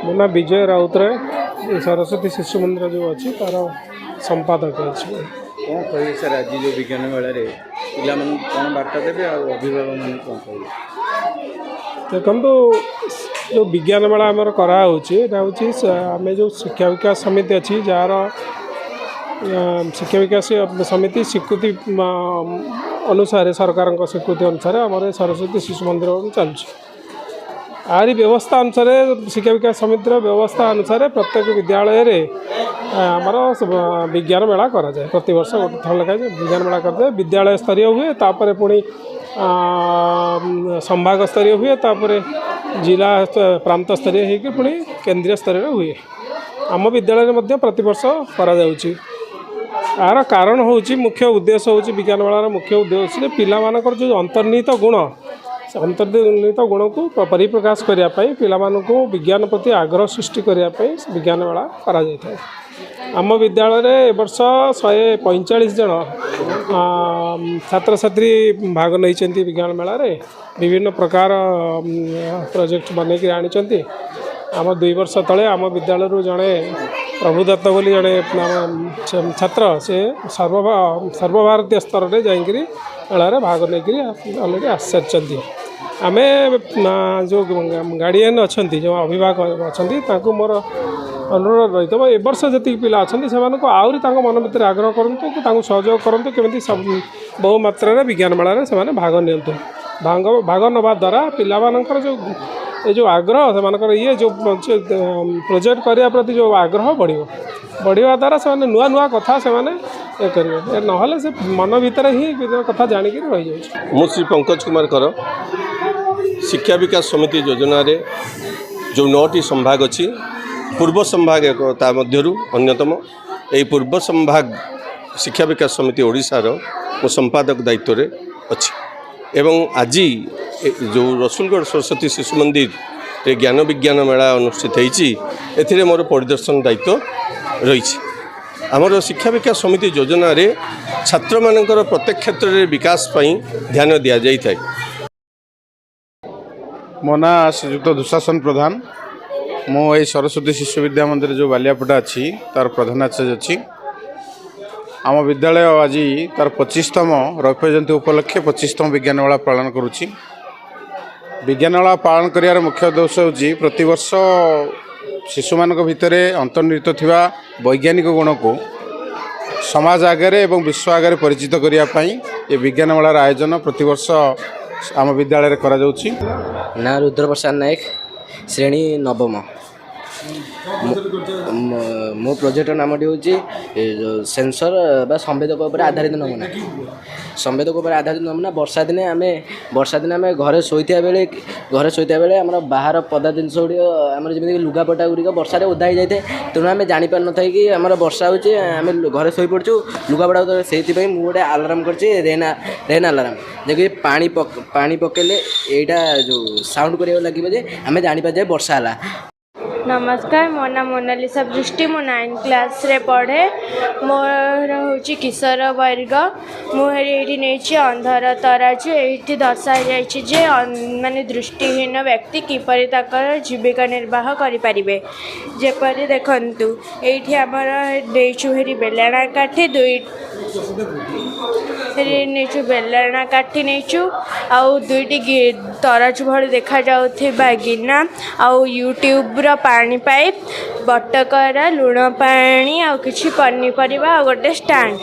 मो ना विजय राउतराय सरस्वती शिशु मंदिर जो अच्छी तार संपादक अच्छी। कौन कहे सर आज जो विज्ञान मेला पिला कौन बार्ता देवे अभिभावक मान कौन कहे देखो जो विज्ञान मेला आम आम जो शिक्षा विकास समिति अच्छी जार शिक्षा विकास समिति स्वीकृति अनुसार सरकार स्वीकृति अनुसार आम सरस्वती शिशु मंदिर चलुଛି। आरी व्यवस्था अनुसार शिक्षा विकास समितिर व्यवस्था अनुसार प्रत्येक विद्यालय रे आमर विज्ञान मेला करा जाए। प्रति वर्ष गोटे थर लेखा विज्ञान मेला करते विद्यालय स्तरीय हुए तापर पुणी संभाग स्तरीय हुए तापर जिला प्रांत स्तरीय होकर पुणी केंद्रीय स्तरीय हुए। आम विद्यालय में प्रति वर्ष करा जाउछि। यार कारण हूँ मुख्य उद्देश्य हूँ विज्ञान मेलार मुख्य उद्देश्य पिला मानकर जो अंतर्निहित गुण अंतर्निहित गुण को परिप्रकाश करने पिलामानंकु विज्ञान प्रति आग्रह सृष्टि करने विज्ञान मेला करा जाए। आम विद्यालय वर्ष 145 जन छात्र छात्री भाग नहीं विज्ञान मेला रे विभिन्न प्रकार प्रोजेक्ट बनैक आनी। आम 2 वर्ष तले आम विद्यालय जड़े प्रभुदत्त बोली जड़े छात्र से सर्वभारतीय स्तर में जाकरी मेलार भाग नहीं अलरेडी आसी सारी। आम जो गार्डियन अच्छा जो अभिभावक अच्छा मोर अनुरोध रही ए वर्ष जी पिला अच्छा से आहरी मन भर आग्रह करूँ सहयोग करूँ केमी बहु मात्रा विज्ञान मेला से भाग नि भाग नवा द्वारा पिलामानकर जो जो आग्रह से ये जो प्रोजेक्ट करने प्रति जो आग्रह बढ़िया द्वारा से नुआ नुआ कथा से करेंगे ना से मन भीतर ही कथा जाणिक रही जाए। मु श्री पंकज कुमार कर शिक्षा विकास समिति योजना रे जो 9टी संभाग अच्छी पूर्व संभाग एक अन्यतम यही पूर्व संभाग शिक्षा विकास समिति ओडिशार मो संपादक दायित्व रे अच्छी एवं आज जो रसुलगढ़ सरस्वती शिशु मंदिर रे ज्ञान विज्ञान मेला अनुष्ठित होती मोर परिदर्शन दायित्व रही। आमर शिक्षा विकास समिति योजना रे छात्र मानकर प्रत्येक क्षेत्र में विकास पई ध्यान दिया जाई थाए। मो ना श्रीयुक्त दुशासन प्रधान मो ये सरस्वती शिशु विद्या मंदिर जो बालियापटा अच्छी तार प्रधानाचार्य अच्छी। आम विद्यालय आज तार 25तम रौप्य जयंती उपलक्षे 25तम विज्ञान मेला पालन करुच्ची। विज्ञान मेला पालन कर मुख्य उद्देश्य हूँ प्रतिवर्ष शिशु मान भितर अंतर्निहित थिबा वैज्ञानिक गुण को समाज आगे एवं विश्व आगे परिचित करने ये विज्ञान मेलार आयोजन प्रतिवर्ष आम विद्यालय करा जाउछि। ना रुद्रप्रसाद नायक श्रेणी नवम मो प्रोजेक्ट नामटी हूँ सेंसर बा संवेदक आधारित नमूना। संवेदक आधारित नमूना वर्षा दिन आम घरे शोता बेले आम बाहर पदा जिनस गुड़ी आम जमी लुगापटा गुड़िक वर्षा ओदा हो जाए तेणु आम जापर न था कि आम वर्षा होमें घरे शो पड़ू लुगापटा से गोटे आलाराम कर रेन आलाराम जे पानी पकेले यहाँ जो साउंड कर लगे आम जापर जाए वर्षा है। नमस्कार मो ना मोनालिसा बृष्टि मो 9 क्लास रे पढ़े मोर हूँ किशोर वर्ग मुझे नहीं अंधर तराजू ये दर्शा जाए माने दृष्टिहीन व्यक्ति किपरि ताकर जीविका निर्वाह करें जेपरी देखु ये आमर हेरी बेलणा काठी नहीं बेलणा काठी नहीं आउ 2टी तराजू भली देखा जाउथिबा गिना आउ यूट्यूब रो पानी पाइप बटकरा लुण पानी आउ किछि पनीपरिबा आ गोटे स्टैंड।